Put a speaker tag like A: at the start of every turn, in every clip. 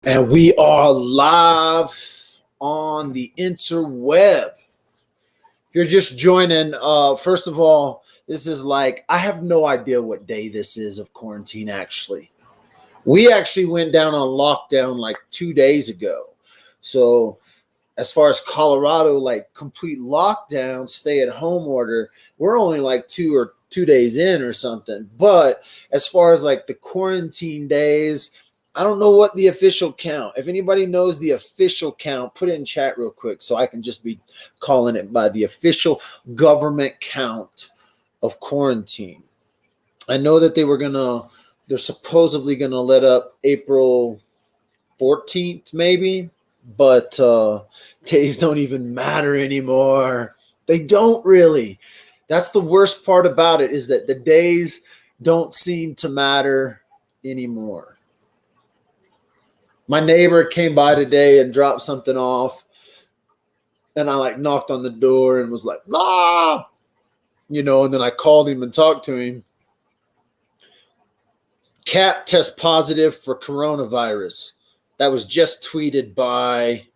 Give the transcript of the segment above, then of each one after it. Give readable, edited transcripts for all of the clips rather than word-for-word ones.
A: And we are live on the interweb. If you're just joining, first of all, this is like, I have no idea what day this is of quarantine, actually. We actually went down on lockdown like 2 days ago. So, as far as Colorado, like complete lockdown, stay at home order, we're only like 2 days in or something. But as far as like the quarantine days, I don't know what the official count. If anybody knows the official count, put it in chat real quick so I can just be calling it by the official government count of quarantine. I know that they're supposedly gonna let up April 14th, maybe, but days don't even matter anymore. They don't really. That's the worst part about it, is that the days don't seem to matter anymore. My neighbor came by today and dropped something off, and I like knocked on the door and was like, "Ah," and then I called him and talked to him. Cat test positive for coronavirus. That was just tweeted by,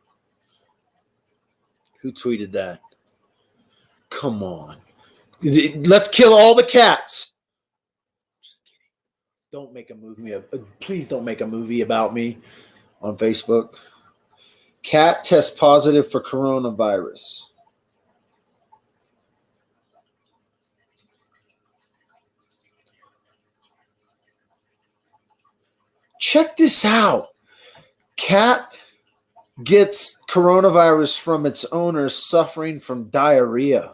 A: who tweeted that? Come on. Let's kill all the cats. Just kidding. Don't make a movie. Please don't make a movie about me on Facebook. Cat test positive for coronavirus. Check this out. Cat gets coronavirus from its owner suffering from diarrhea.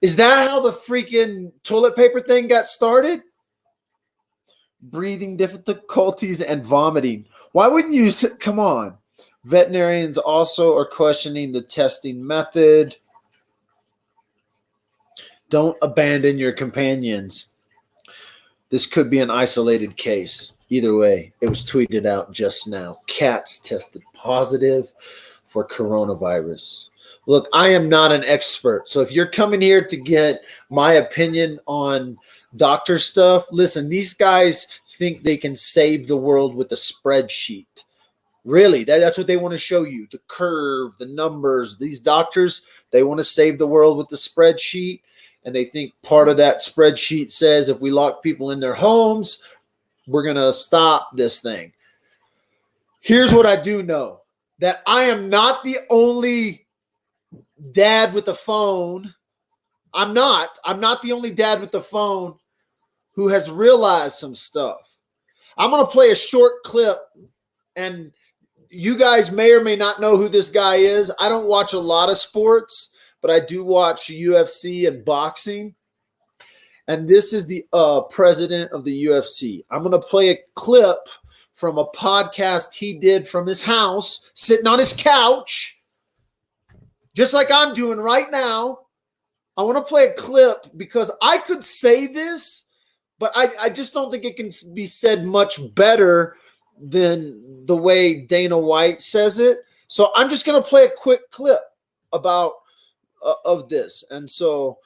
A: Is that how the freaking toilet paper thing got started? Breathing difficulties and vomiting. Why wouldn't you? Come on. Veterinarians also are questioning the testing method. Don't abandon your companions. This could be an isolated case. Either way, it was tweeted out just now. Cats tested positive for coronavirus. Look, I am not an expert. So if you're coming here to get my opinion on doctor stuff, listen, these guys think they can save the world with a spreadsheet. Really, that's what they want to show you. The curve, the numbers. These doctors, they want to save the world with the spreadsheet. And they think part of that spreadsheet says if we lock people in their homes, we're going to stop this thing. Here's what I do know. That I am not the only dad with a phone. I'm not the only dad with the phone who has realized some stuff. I'm going to play a short clip, and you guys may or may not know who this guy is. I don't watch a lot of sports, but I do watch UFC and boxing. And this is the president of the UFC. I'm going to play a clip from a podcast he did from his house, sitting on his couch, just like I'm doing right now. I want to play a clip because I could say this, but I just don't think it can be said much better than the way Dana White says it. So I'm just going to play a quick clip about of this. And so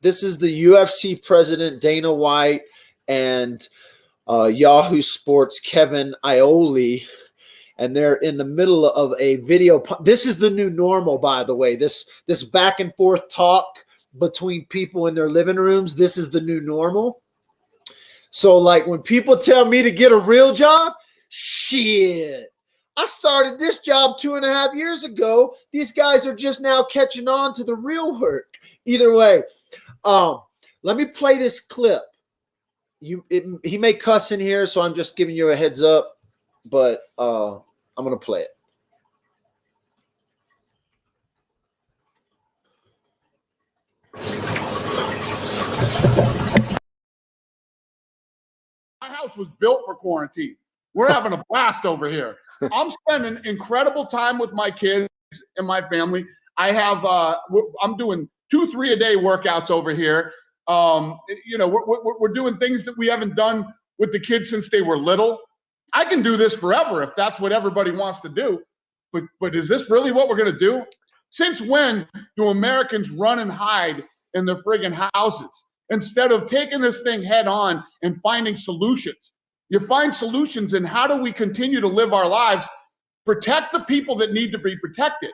A: this is the UFC president, Dana White, and Yahoo Sports, Kevin Iole. And they're in the middle of a video. This is the new normal, by the way. This back and forth talk between people in their living rooms, this is the new normal. So, like, when people tell me to get a real job, shit. I started this job 2.5 years ago. These guys are just now catching on to the real work. Either way, let me play this clip. He may cuss in here, so I'm just giving you a heads up. But I'm going to play it.
B: My house was built for quarantine. We're having a blast over here. I'm spending incredible time with my kids and my family. I'm doing 2-3 a day workouts over here. We're doing things that we haven't done with the kids since they were little. I can do this forever if that's what everybody wants to do. But is this really what we're going to do? Since when do Americans run and hide in their friggin' houses instead of taking this thing head on and finding solutions? You find solutions in how do we continue to live our lives, protect the people that need to be protected.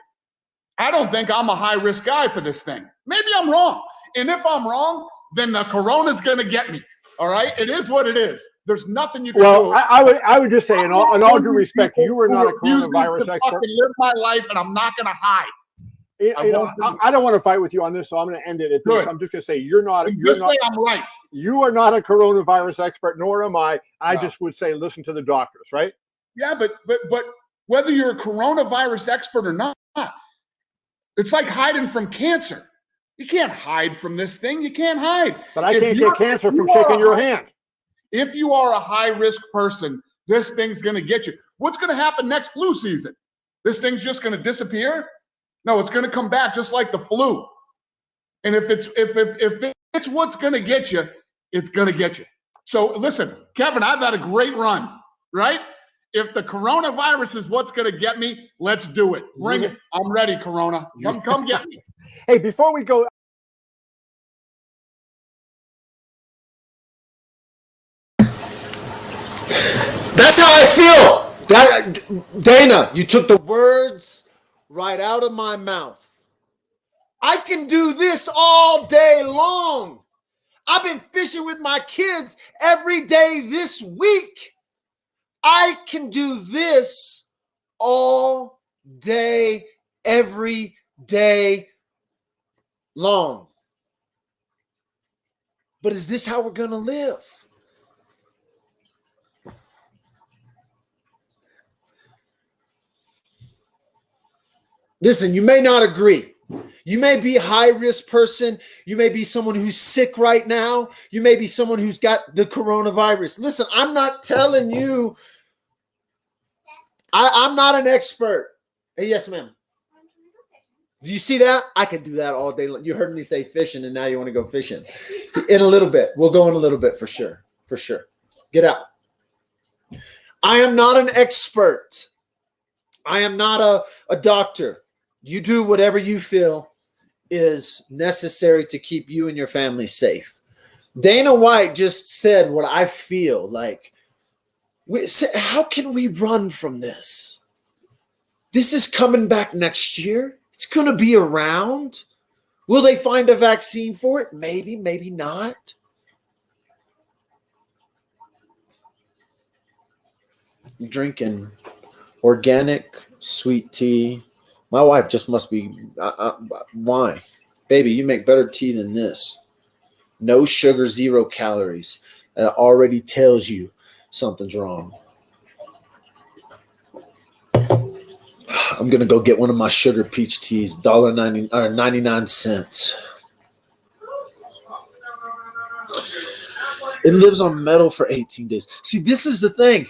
B: I don't think I'm a high-risk guy for this thing. Maybe I'm wrong. And if I'm wrong, then the corona's going to get me. All right? It is what it is. There's nothing you can do.
C: Well, I would just say, in all due respect, you were not a coronavirus expert.
B: Live my life, and I'm not going to hide.
C: I don't want to fight with you on this, so I'm going to end it at this. I'm just going to say you're not.
B: I'm right.
C: You are not a coronavirus expert, nor am I. I just would say listen to the doctors, right?
B: Yeah, but whether you're a coronavirus expert or not, it's like hiding from cancer. You can't hide from this thing. You can't hide.
C: But I can't get cancer from shaking your hand.
B: If you are a high-risk person, this thing's going to get you. What's going to happen next flu season? This thing's just going to disappear? No, it's going to come back just like the flu. And if it's what's going to get you, it's going to get you. So listen, Kevin, I've had a great run, right? If the coronavirus is what's going to get me, let's do it. Bring it. I'm ready, Corona. Come get me.
C: Hey, before we go.
A: That's how I feel. Dana, you took the words right out of my mouth. I can do this all day long. I've been fishing with my kids every day this week. I can do this all day, every day long. But is this how we're going to live? Listen, you may not agree. You may be a high-risk person. You may be someone who's sick right now. You may be someone who's got the coronavirus. Listen, I'm not telling you. I'm not an expert. Hey, yes, ma'am. Do you see that? I can do that all day long. You heard me say fishing, and now you want to go fishing. In a little bit. We'll go in a little bit for sure. For sure. Get out. I am not an expert. I am not a doctor. You do whatever you feel is necessary to keep you and your family safe. Dana White just said what I feel like. How can we run from this? This is coming back next year. It's going to be around. Will they find a vaccine for it? Maybe, maybe not. I'm drinking organic sweet tea. My wife just must be, why? Baby, you make better tea than this. No sugar, 0 calories. That already tells you something's wrong. I'm going to go get one of my sugar peach teas, $1.99. It lives on metal for 18 days. See, this is the thing.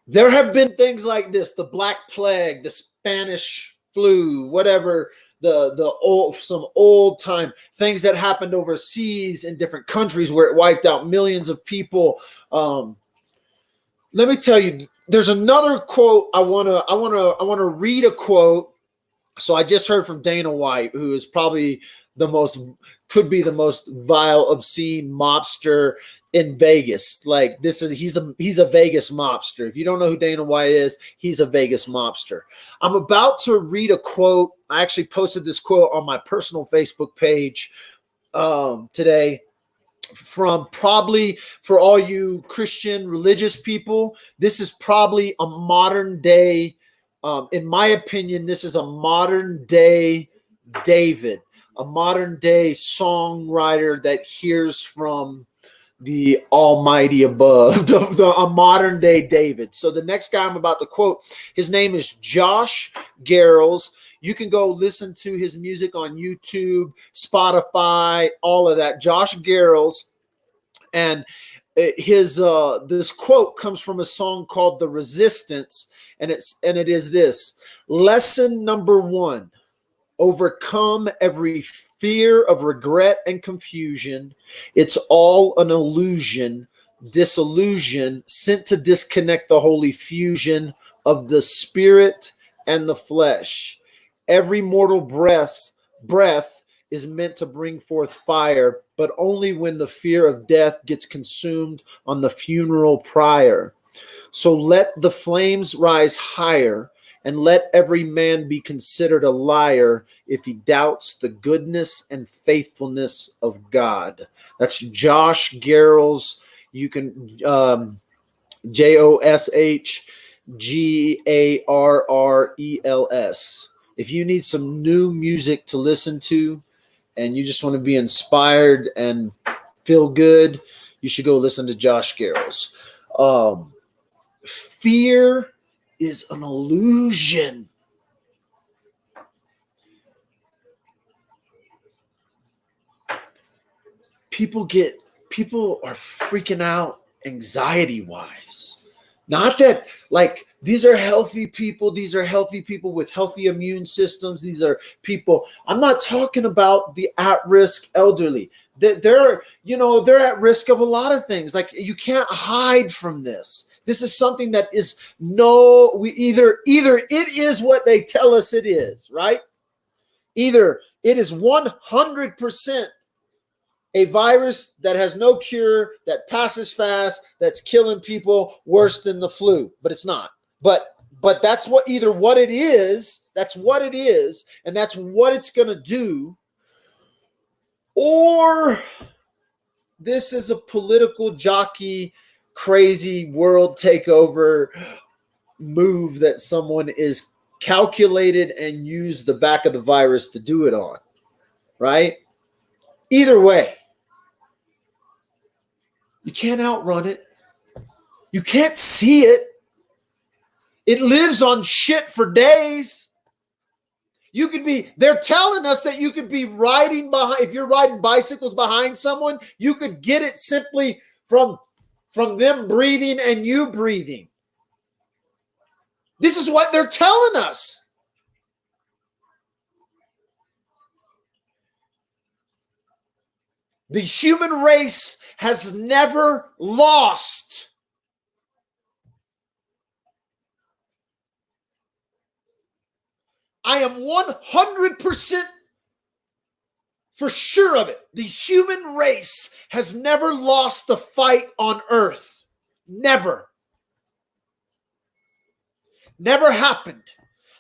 A: There have been things like this, the Black Plague, the Spanish flu, whatever, some old time things that happened overseas in different countries where it wiped out millions of people. Let me tell you, there's another quote. I wanna read a quote. So I just heard from Dana White, who is probably could be the most vile, obscene mobster in Vegas. Like he's a Vegas mobster. If you don't know who Dana White is, he's a Vegas mobster. I'm about to read a quote. I actually posted this quote on my personal Facebook page today from, probably for all you Christian religious people, this is probably a modern day, in my opinion, this is a modern day David, a modern day songwriter that hears from the Almighty above, a modern day David. So the next guy I'm about to quote, his name is Josh Garrels. You can go listen to his music on YouTube, Spotify, all of that. Josh Garrels, and his this quote comes from a song called "The Resistance," and it is this: lesson number 1. Overcome every fear of regret and confusion. It's all an illusion, disillusion, sent to disconnect the holy fusion of the spirit and the flesh. Every mortal breath is meant to bring forth fire, but only when the fear of death gets consumed on the funeral pyre. So let the flames rise higher, and let every man be considered a liar if he doubts the goodness and faithfulness of God. That's Josh Garrels. You can JoshGarrels. If you need some new music to listen to and you just want to be inspired and feel good, you should go listen to Josh Garrels. Fear is an illusion. People are freaking out anxiety wise. Not that like these are healthy people. These are healthy people with healthy immune systems. These are people. I'm not talking about the at-risk elderly. They're at risk of a lot of things. Like you can't hide from this. This is something that is either it is what they tell us it is, right? Either it is 100% a virus that has no cure, that passes fast, that's killing people worse than the flu, but it's not. But that's what it is, that's what it is, and that's what it's going to do. Or this is a political jockey, crazy world takeover move that someone is calculated and used the back of the virus to do it on, right? Either way, you can't outrun it. You can't see it. It lives on shit for days. They're telling us that you could be riding behind, if you're riding bicycles behind someone, you could get it simply from them breathing and you breathing. This is what they're telling us. The human race has never lost. I am 100% for sure of it. The human race has never lost a fight on earth. Never. Never happened.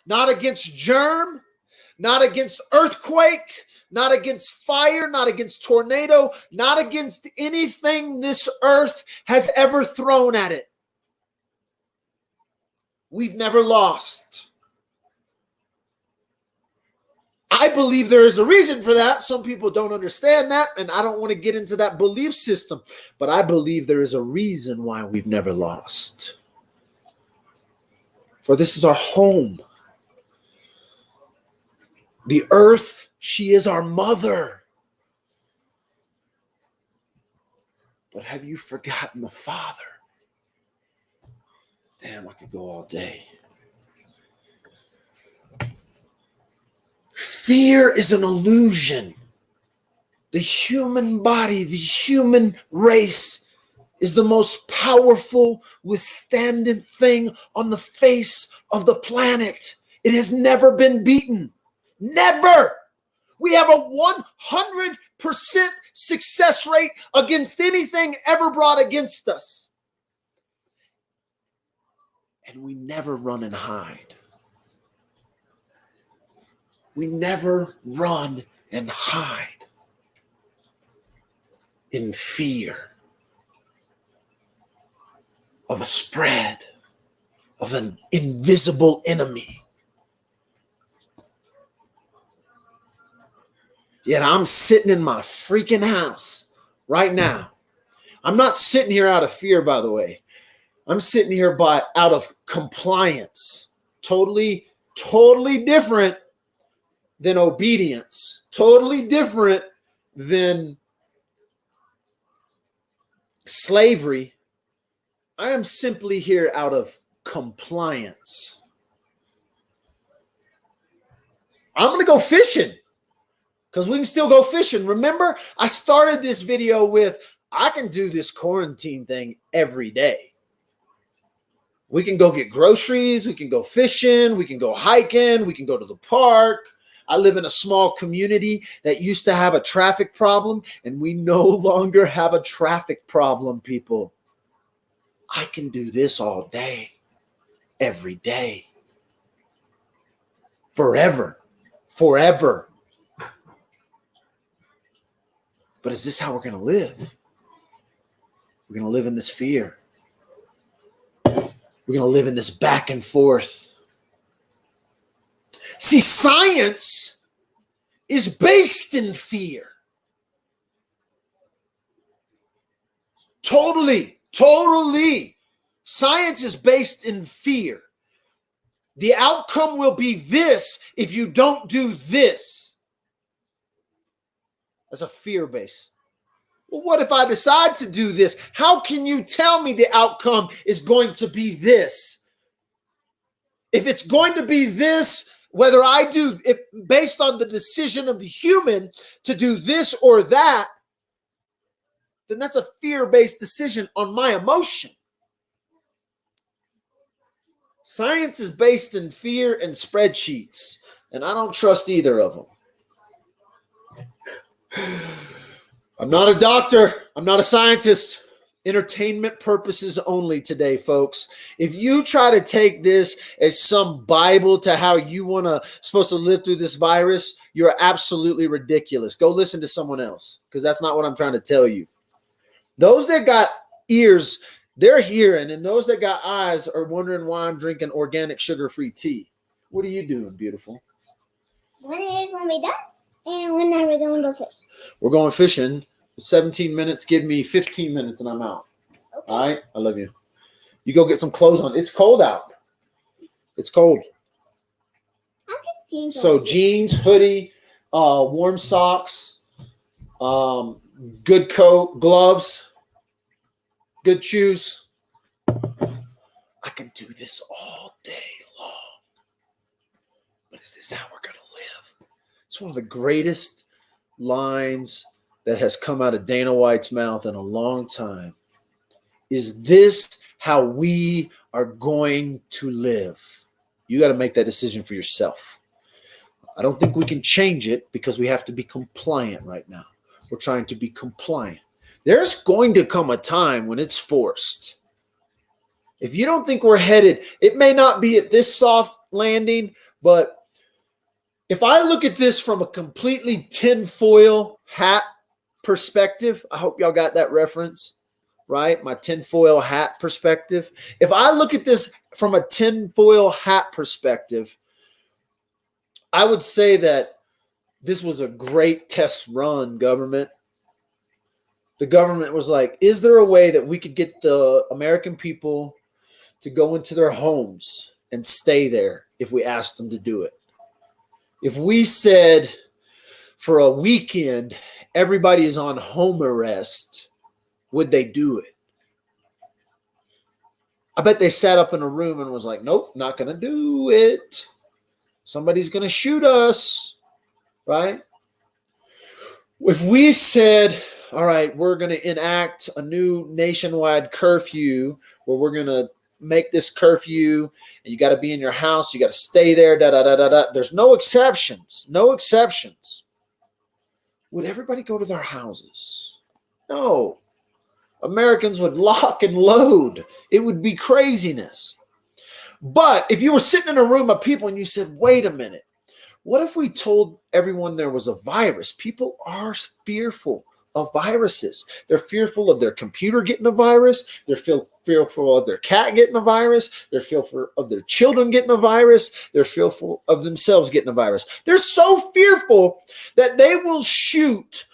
A: Not against germ, not against earthquake, not against fire, not against tornado, not against anything this earth has ever thrown at it. We've never lost. I believe there is a reason for that. Some people don't understand that, and I don't want to get into that belief system, but I believe there is a reason why we've never lost. For this is our home. The earth, she is our mother. But have you forgotten the Father? Damn, I could go all day. Fear is an illusion. The human body, the human race is the most powerful, withstanding thing on the face of the planet. It has never been beaten. Never. We have a 100% success rate against anything ever brought against us. And we never run and hide. We never run and hide in fear of a spread of an invisible enemy. Yet I'm sitting in my freaking house right now. I'm not sitting here out of fear, by the way. I'm sitting here out of compliance. Totally different than obedience. Totally different than slavery. I am simply here out of compliance. I'm going to go fishing because we can still go fishing. Remember, I started this video with, I can do this quarantine thing every day. We can go get groceries. We can go fishing. We can go hiking. We can go to the park. I live in a small community that used to have a traffic problem, and we no longer have a traffic problem, people. I can do this all day, every day, forever. But is this how we're going to live? We're going to live in this fear. We're going to live in this back and forth. See, science is based in fear. Totally. Science is based in fear. The outcome will be this if you don't do this. That's a fear base. Well, what if I decide to do this? How can you tell me the outcome is going to be this? If it's going to be this, whether I do it based on the decision of the human to do this or that, then that's a fear-based decision on my emotion. Science is based in fear and spreadsheets, and I don't trust either of them. I'm not a doctor. I'm not a scientist. Entertainment purposes only today, folks. If you try to take this as some Bible to how you supposed to live through this virus, you're absolutely ridiculous. Go listen to someone else, because that's not what I'm trying to tell you. Those that got ears, they're hearing, and those that got eyes are wondering why I'm drinking organic sugar-free tea. What are you doing, beautiful?
D: When are you going to be done? And when are we going to go fish?
A: We're going fishing. 17 minutes. Give me 15 minutes and I'm out.
D: Okay.
A: All right? I love you. You go get some clothes on. It's cold out. It's cold.
D: I'll get jeans.
A: So
D: on.
A: jeans, hoodie, warm socks, good coat, gloves, good shoes. I can do this all day long. But is this how we're going to live? It's one of the greatest lines that has come out of Dana White's mouth in a long time. Is this how we are going to live? You got to make that decision for yourself. I don't think we can change it because we have to be compliant right now. We're trying to be compliant. There's going to come a time when it's forced. If you don't think we're headed, it may not be at this soft landing, but if I look at this from a completely tinfoil hat perspective, I hope y'all got that reference, right? My tinfoil hat perspective. If I look at this from a tinfoil hat perspective, I would say that this was a great test run, government. The government was like, is there a way that we could get the American people to go into their homes and stay there if we asked them to do it? If we said for a weekend, everybody is on home arrest, would they do it? I bet they sat up in a room and was like, nope, not going to do it. Somebody's going to shoot us, right? If we said, all right, we're going to enact a new nationwide curfew where we're going to make this curfew and you got to be in your house, you got to stay there, There's no exceptions, no exceptions. Would everybody go to their houses? No. Americans would lock and load. It would be craziness. But if you were sitting in a room of people and you said, wait a minute, what if we told everyone there was a virus? People are fearful of viruses. They're fearful of their computer getting a virus. They're fearful of their cat getting a virus. They're fearful of their children getting a virus. They're fearful of themselves getting a virus. They're so fearful that they will shoot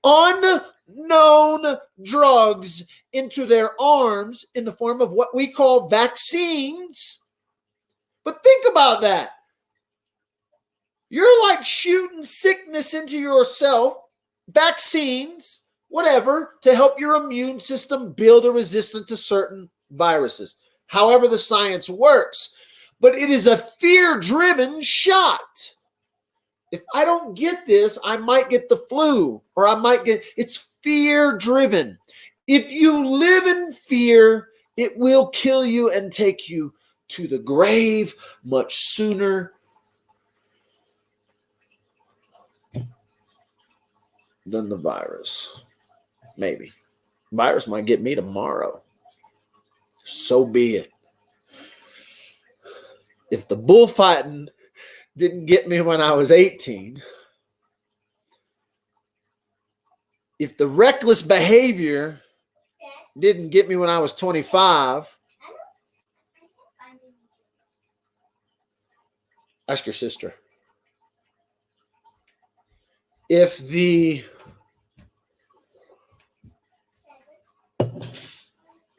A: unknown drugs into their arms in the form of what we call vaccines. But think about that. You're like shooting sickness into yourself, vaccines, whatever, to help your immune system build a resistance to certain viruses. However the science works. But it is a fear-driven shot. If I don't get this, I might get the flu, or I might get, it's fear-driven. If you live in fear, it will kill you and take you to the grave much sooner than the virus. Maybe. Virus might get me tomorrow. So be it. If the bullfighting didn't get me when I was 18, if the reckless behavior didn't get me when I was 25, ask your sister. If the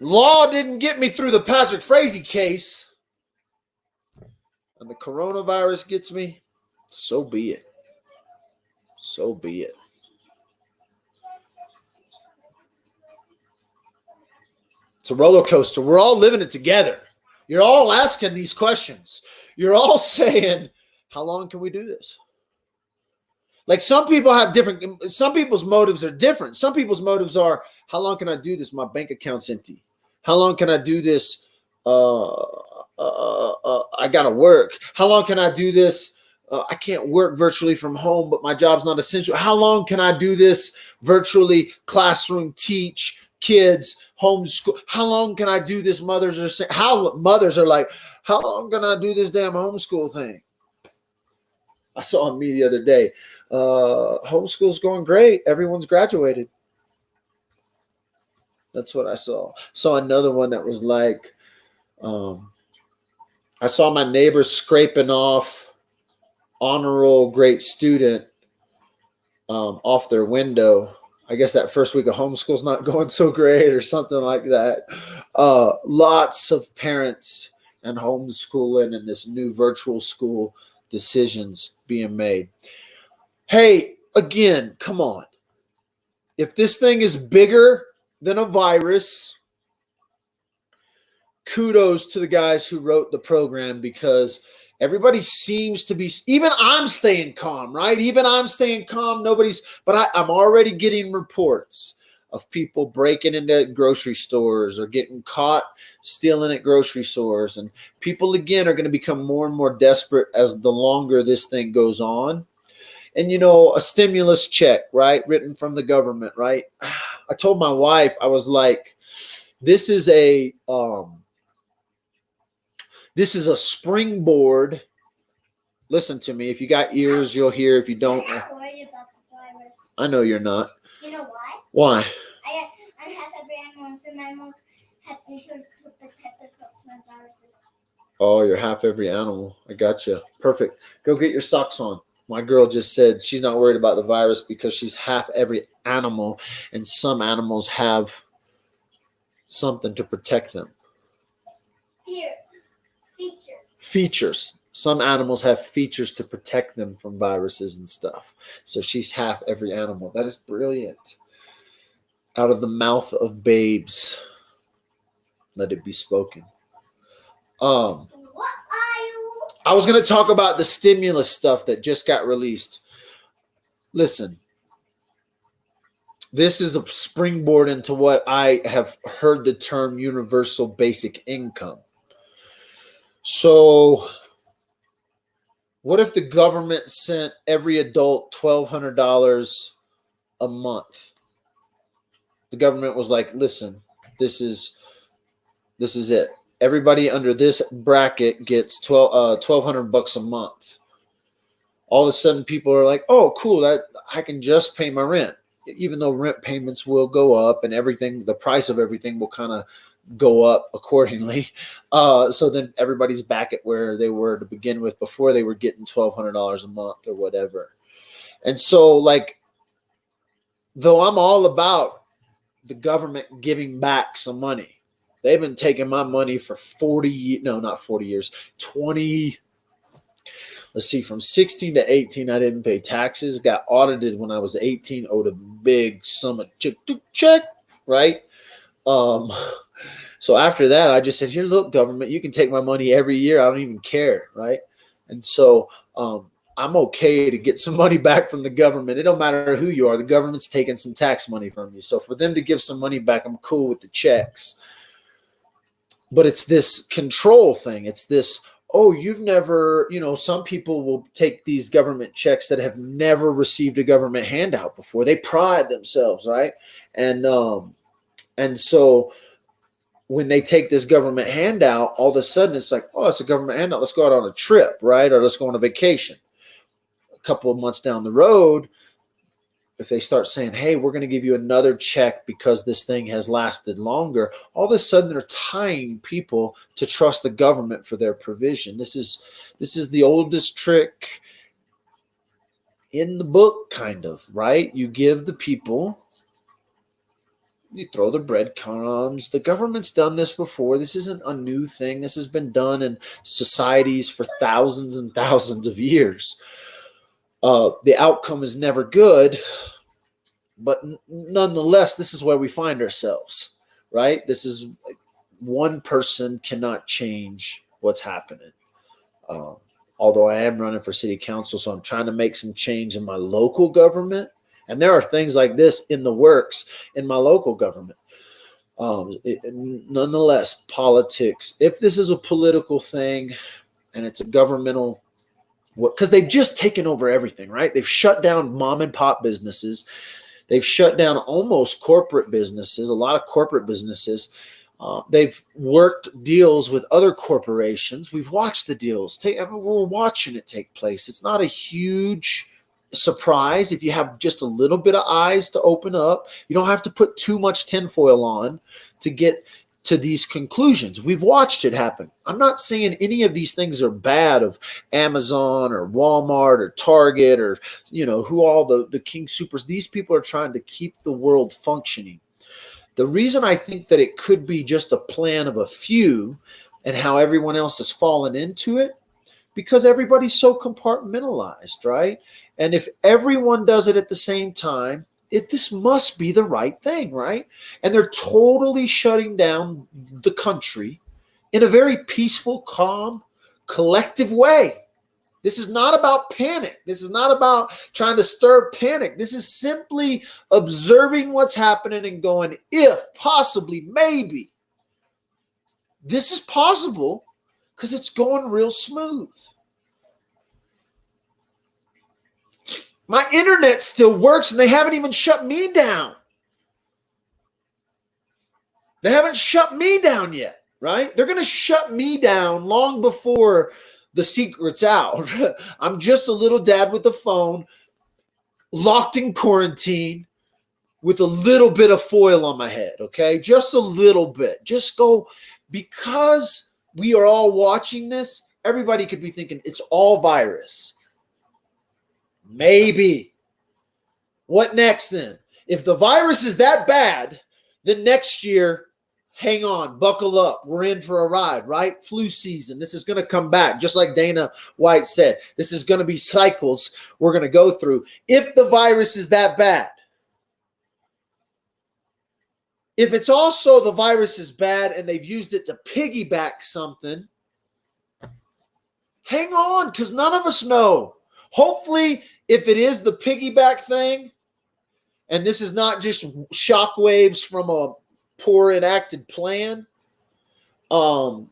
A: law didn't get me through the Patrick Frazee case, and the coronavirus gets me, so be it. So be it. It's a roller coaster. We're all living it together. You're all asking these questions. You're all saying, how long can we do this? Like some people have different, some people's motives are different. Some people's motives are, how long can I do this? My bank account's empty. How long can I do this? I got to work. How long can I do this? I can't work virtually from home, but my job's not essential. How long can I do this virtually, classroom, teach kids, homeschool? How long can I do this? Mothers are saying, mothers are like, how long can I do this damn homeschool thing? I saw on me the other day, homeschool's going great. Everyone's graduated. That's what I saw. Saw another one that was like, I saw my neighbors scraping off honor roll great student off their window. I guess that first week of homeschool's not going so great or something like that. Lots of parents and homeschooling and this new virtual school decisions being made. Hey, again, come on. If this thing is bigger than a virus, kudos to the guys who wrote the program, because everybody seems to be, even I'm staying calm, right? Even I'm staying calm. But I'm already getting reports of people breaking into grocery stores or getting caught stealing at grocery stores. And people, again, are going to become more and more desperate as the longer this thing goes on. And, you know, a stimulus check, right? Written from the government, right? I told my wife, I was like, this is a springboard. Listen to me. If you got ears, you'll hear. If you don't,
D: I'm not worried about the virus.
A: I know you're not.
D: You know why?
A: Why?
D: I have every animal, so my mom have issues to protect us from viruses.
A: Oh, you're half every animal. I gotcha. Perfect. Go get your socks on. My girl just said she's not worried about the virus because she's half every animal, and some animals have something to protect them. Features. Some animals have features to protect them from viruses and stuff. So she's half every animal. That is brilliant. Out of the mouth of babes, let it be spoken.
D: What are you?
A: I was going to talk about the stimulus stuff that just got released. Listen, this is a springboard into what I have heard the term universal basic income. So what if the government sent every adult $1,200 a month? The government was like, listen, this is it. Everybody under this bracket gets $1,200 a month. All of a sudden, people are like, "Oh, cool! That I can just pay my rent." Even though rent payments will go up and everything, the price of everything will kind of go up accordingly. So then everybody's back at where they were to begin with before they were getting $1,200 a month or whatever. And so, like, though I'm all about the government giving back some money. They've been taking my money for 20, let's see, from 16 to 18, I didn't pay taxes, got audited when I was 18, owed a big sum of check, right? So after that, I just said, here, look, government, you can take my money every year. I don't even care, right? And so I'm okay to get some money back from the government. It don't matter who you are. The government's taking some tax money from you. So for them to give some money back, I'm cool with the checks. But it's this control thing. It's this oh, you've never, some people will take these government checks that have never received a government handout before. They pride themselves, right? And so when they take this government handout, all of a sudden it's like, oh, it's a government handout. Let's go out on a trip, right? Or let's go on a vacation. A couple of months down the road, if they start saying, hey, we're going to give you another check because this thing has lasted longer, all of a sudden they're tying people to trust the government for their provision. This is the oldest trick in the book, kind of, right? You give the people, you throw the breadcrumbs. The government's done this before. This isn't a new thing. This has been done in societies for thousands and thousands of years. The outcome is never good, but nonetheless, this is where we find ourselves, right? This is one person cannot change what's happening. Although I am running for city council, so I'm trying to make some change in my local government. And there are things like this in the works in my local government. Nonetheless, politics, if this is a political thing and it's a governmental, because they've just taken over everything, right? They've shut down mom and pop businesses. They've shut down almost corporate businesses, a lot of corporate businesses. They've worked deals with other corporations. We've watched the deals. We're watching it take place. It's not a huge surprise if you have just a little bit of eyes to open up. You don't have to put too much tinfoil on to get to these conclusions. We've watched it happen. I'm not saying any of these things are bad, of Amazon or Walmart or Target or who all the King Supers. These people are trying to keep the world functioning. The reason I think that it could be just a plan of a few and how everyone else has fallen into it, because everybody's so compartmentalized, right? And if everyone does it at the same time, this must be the right thing, right? And they're totally shutting down the country in a very peaceful, calm, collective way. This is not about panic. This is not about trying to stir panic. This is simply observing what's happening and going, if possibly, maybe. This is possible because it's going real smooth. My internet still works and they haven't even shut me down. They haven't shut me down yet, right? They're going to shut me down long before the secret's out. I'm just a little dad with a phone, locked in quarantine with a little bit of foil on my head, okay? Just a little bit. Just go, because we are all watching this, everybody could be thinking it's all virus. Maybe. What next then? If the virus is that bad, then next year, hang on, buckle up. We're in for a ride, right? Flu season. This is going to come back. Just like Dana White said, this is going to be cycles we're going to go through. If the virus is that bad. If it's also the virus is bad and they've used it to piggyback something, hang on, because none of us know. Hopefully, if it is the piggyback thing, and this is not just shockwaves from a poor enacted plan, sometimes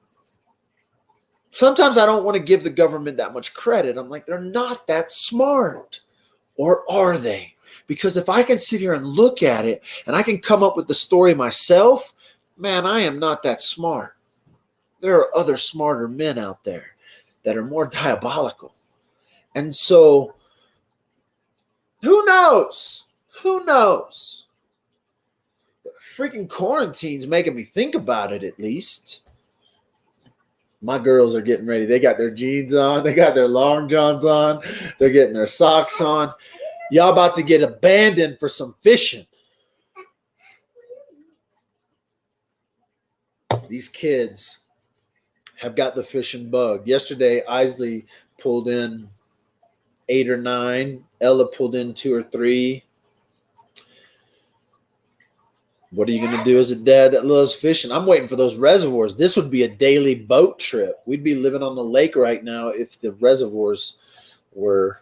A: I don't want to give the government that much credit. I'm like, they're not that smart. Or are they? Because if I can sit here and look at it and I can come up with the story myself, man, I am not that smart. There are other smarter men out there that are more diabolical. And so, who knows? Who knows? Freaking quarantine's making me think about it, at least. My girls are getting ready. They got their jeans on. They got their long johns on. They're getting their socks on. Y'all about to get abandoned for some fishing. These kids have got the fishing bug. Yesterday, Isley pulled in 8 or 9. Ella pulled in 2 or 3. What are you going to do as a dad that loves fishing? I'm waiting for those reservoirs. This would be a daily boat trip. We'd be living on the lake right now if the reservoirs were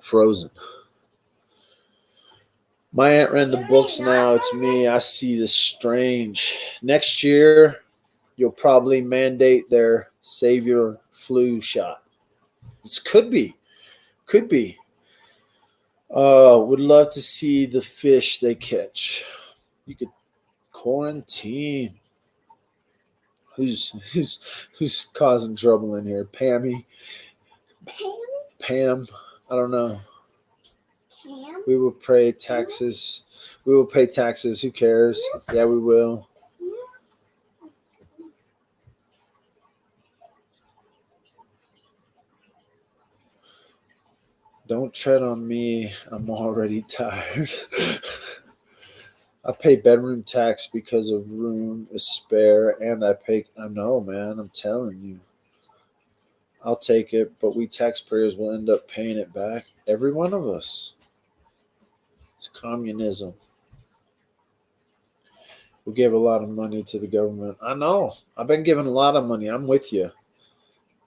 A: frozen. My aunt ran the books now. It's me. I see this strange. Next year, you'll probably mandate their Save Your flu shot. This could be. Could be. Would love to see the fish they catch. You could quarantine. Who's causing trouble in here? Pammy? Pam? I don't know.
D: Cam?
A: We will pay taxes. We will pay taxes. Who cares? Yeah, we will. Don't tread on me. I'm already tired. I pay bedroom tax because of room is spare, and I know, man. I'm telling you. I'll take it, but we taxpayers will end up paying it back. Every one of us. It's communism. We give a lot of money to the government. I know. I've been giving a lot of money. I'm with you.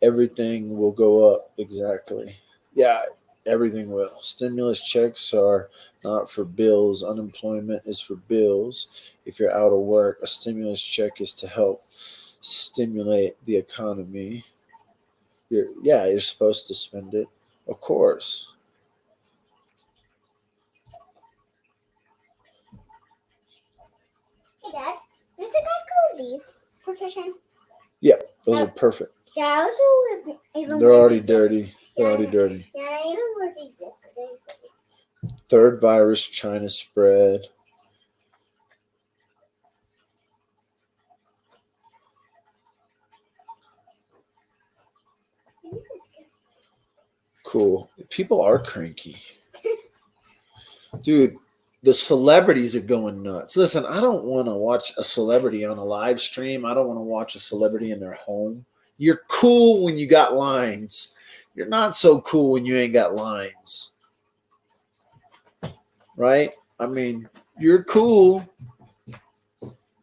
A: Everything will go up. Exactly. Yeah, everything will. Stimulus checks are not for bills. Unemployment is for bills. If you're out of work, a stimulus check is to help stimulate the economy. You're supposed to spend it. Of course.
D: Hey, Dad. There's a guy called these for fishing.
A: Those are perfect.
D: Yeah, I also even
A: They're
D: wore
A: already
D: these
A: dirty. They're
D: Yeah,
A: already dirty.
D: Yeah, I even wore these yesterday. So.
A: Third virus, China spread. Cool. People are cranky. Dude, the celebrities are going nuts. Listen, I don't want to watch a celebrity on a live stream. I don't want to watch a celebrity in their home. You're cool when you got lines. You're not so cool when you ain't got lines. Right? I mean, you're cool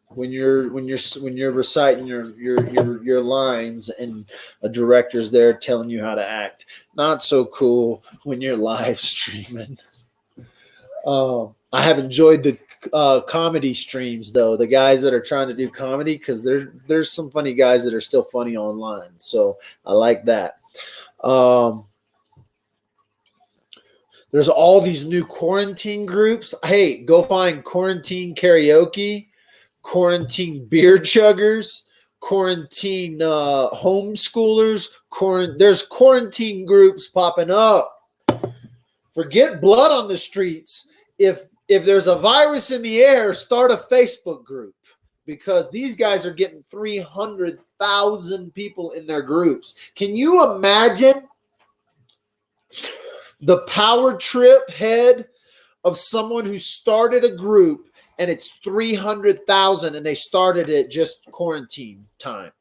A: when you're reciting your lines and a director's there telling you how to act. Not so cool when you're live streaming. I have enjoyed the comedy streams though. The guys that are trying to do comedy, because there's some funny guys that are still funny online. So I like that. There's all these new quarantine groups. Hey, go find quarantine karaoke, quarantine beer chuggers, quarantine homeschoolers. There's quarantine groups popping up. Forget blood on the streets. If there's a virus in the air, start a Facebook group, because these guys are getting 300,000 people in their groups. Can you imagine the power trip head of someone who started a group and it's 300,000 and they started it just quarantine time?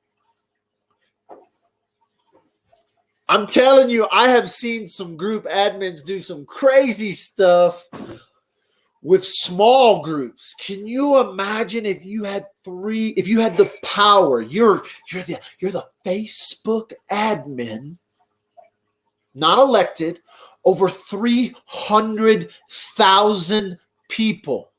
A: I'm telling you, I have seen some group admins do some crazy stuff with small groups. Can you imagine if you had the power, you're the Facebook admin, not elected, over 300,000 people.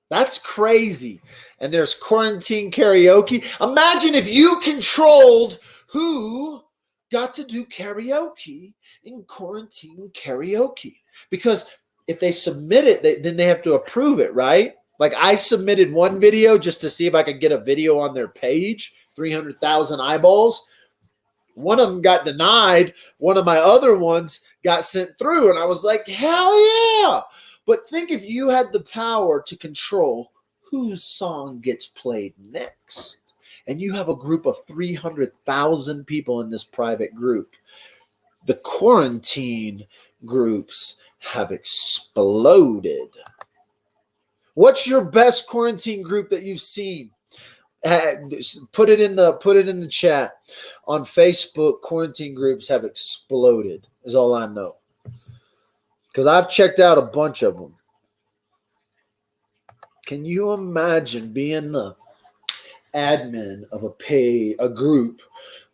A: That's crazy. And there's quarantine karaoke. Imagine if you controlled who got to do karaoke in quarantine karaoke. Because if they submit it, then they have to approve it, right? Like I submitted one video just to see if I could get a video on their page, 300,000 eyeballs. One of them got denied. One of my other ones got sent through. And I was like, hell yeah. But think if you had the power to control whose song gets played next. And you have a group of 300,000 people in this private group. The quarantine groups have exploded. What's your best quarantine group that you've seen? Put it in the chat. On Facebook, quarantine groups have exploded, is all I know. Because I've checked out a bunch of them. Can you imagine being the admin of a group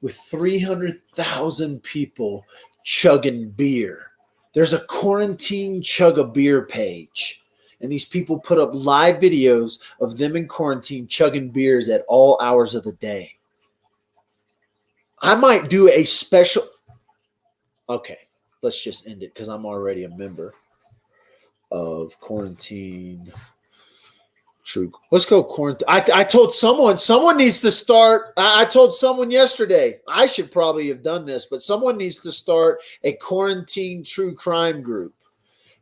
A: with 300,000 people chugging beer? There's a quarantine chug a beer page. And these people put up live videos of them in quarantine chugging beers at all hours of the day. I might do a special. Okay, let's just end it because I'm already a member of Quarantine True. Let's go quarantine. I told someone needs to start. I told someone yesterday, I should probably have done this, but someone needs to start a Quarantine True Crime group.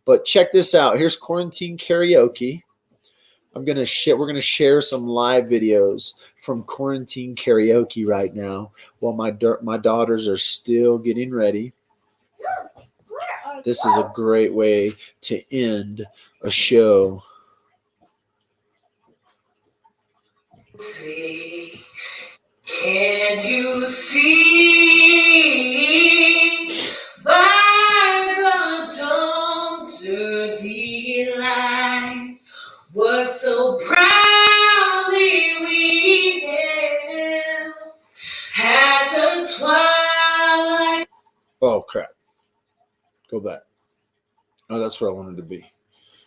A: But check this out. Here's Quarantine Karaoke. We're gonna share some live videos from Quarantine Karaoke right now while my daughters are still getting ready. This is a great way to end a show.
E: See, can you see by the dawn's early light what so proudly we hailed at the twilight?
A: Oh crap. Go back. Oh, that's where I wanted to be.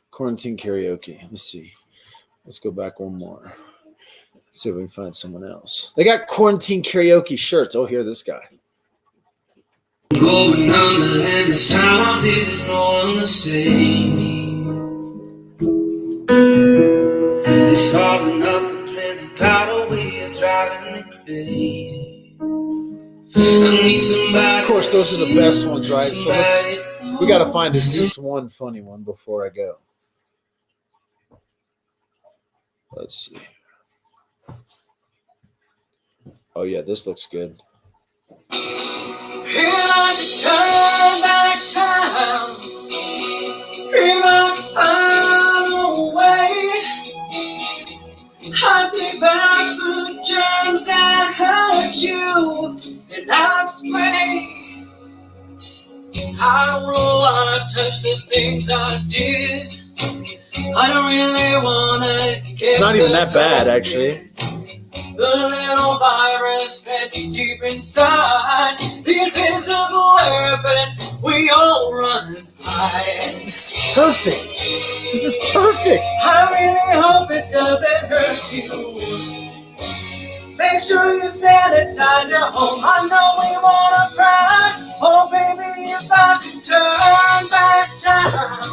A: Quarantine Karaoke. Let's see. Let's go back one more. Let's see if we can find someone else. They got Quarantine Karaoke shirts. Oh, here, this guy.
E: Going under, and this time I feel there's no one to save me. This all or nothing really got away, you're driving me crazy. I need somebody.
A: Of course, those are the best ones, right? So we got to find at least one funny one before I go. Let's see. Oh, yeah, this looks good.
E: If I could turn back time, if I could find a way, I'd take back the germs that hurt you, and I'd spray. I don't know why I touched the things I did. I don't really want to get
A: It's not even that bad, actually.
E: The little virus that's deep inside, the invisible weapon we all run and hide.
A: This is perfect. This is perfect.
E: I really hope it doesn't hurt you. Make sure you sanitize your home. I know we wanna cry. Oh baby, if I could turn back time,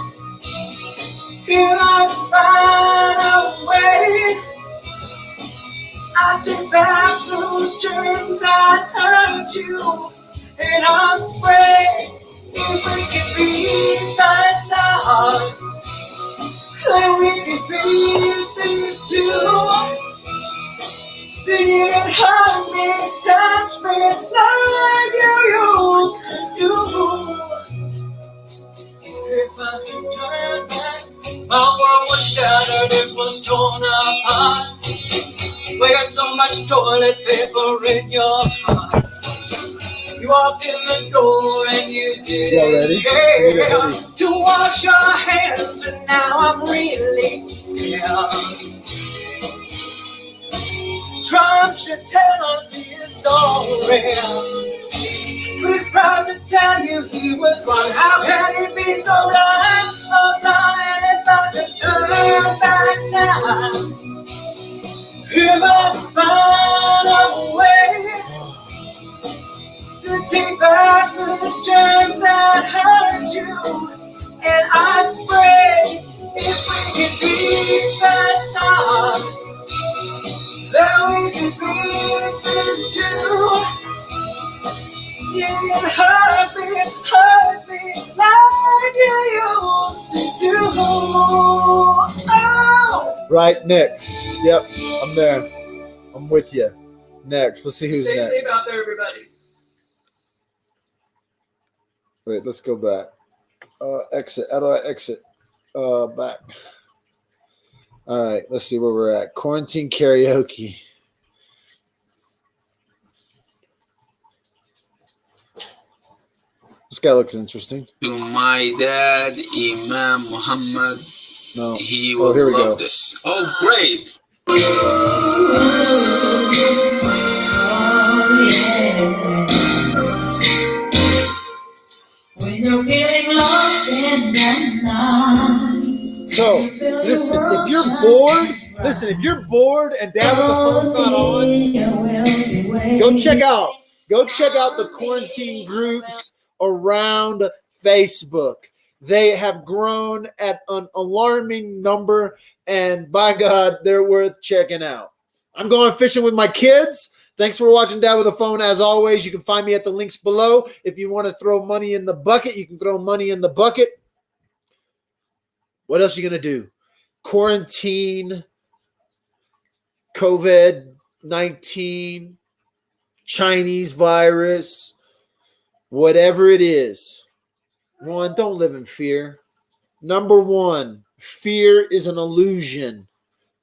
E: if I could find a way, I take back the germs that hurt you, and I'll spray. If we can beat the SARS, then we can beat these too. Then you can hug me, touch me like you used to do. If I could turn back, my world was shattered, it was torn apart. We got so much toilet paper in your heart. You walked in the door and you didn't care to wash your hands, and now I'm really scared. Trump should tell us he is sorry. He's proud to tell you he was wrong. How can he be so blind? Oh darling, if I could turn back time, if I could find a way to take back the germs that hurt you, and I'd spray. If we could beat the SARS, then we could beat this too. You can hurt me like you used to do. Oh.
A: Right, next. Yep, I'm there. I'm with you. Next. Let's see who's
E: Stay
A: next.
E: safe out there, everybody.
A: Wait, let's go back. Exit. How do I exit? Back. All right, let's see where we're at. Quarantine Karaoke. This guy looks interesting.
F: To my dad, Imam Muhammad,
A: No.
F: he
A: Oh,
F: will
A: here we
F: love
A: go.
F: this. Oh, great.
E: When you're feeling lost and down.
A: So, listen, if you're bored and Dad with the phone's not on, go check out Go check out the quarantine groups around Facebook. They have grown at an alarming number, and by God, they're worth checking out. I'm going fishing with my kids. Thanks for watching Dad with a Phone. As always, you can find me at the links below. If you want to throw money in the bucket, you can throw money in the bucket. What else are you going to do? Quarantine, COVID-19, Chinese virus, whatever it is. One, don't live in fear. Number one, fear is an illusion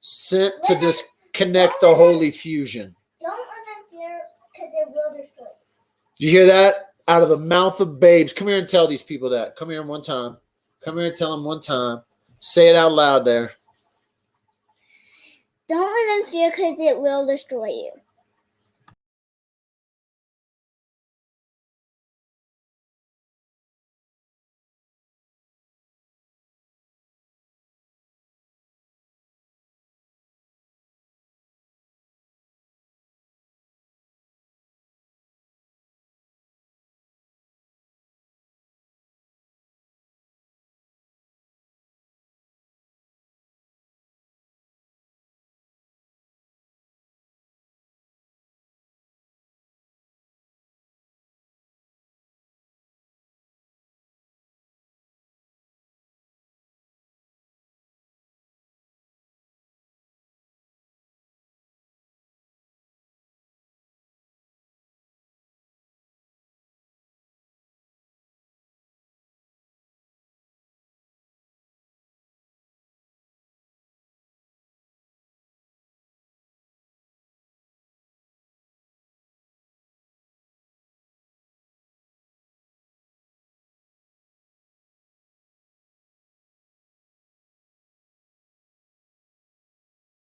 A: sent to disconnect the holy fusion.
D: Don't live in fear because it will destroy you.
A: You hear that? Out of the mouth of babes. Come here and tell these people that. Come here one time. Come here and tell them one time. Say it out loud there.
D: Don't live in fear because it will destroy you.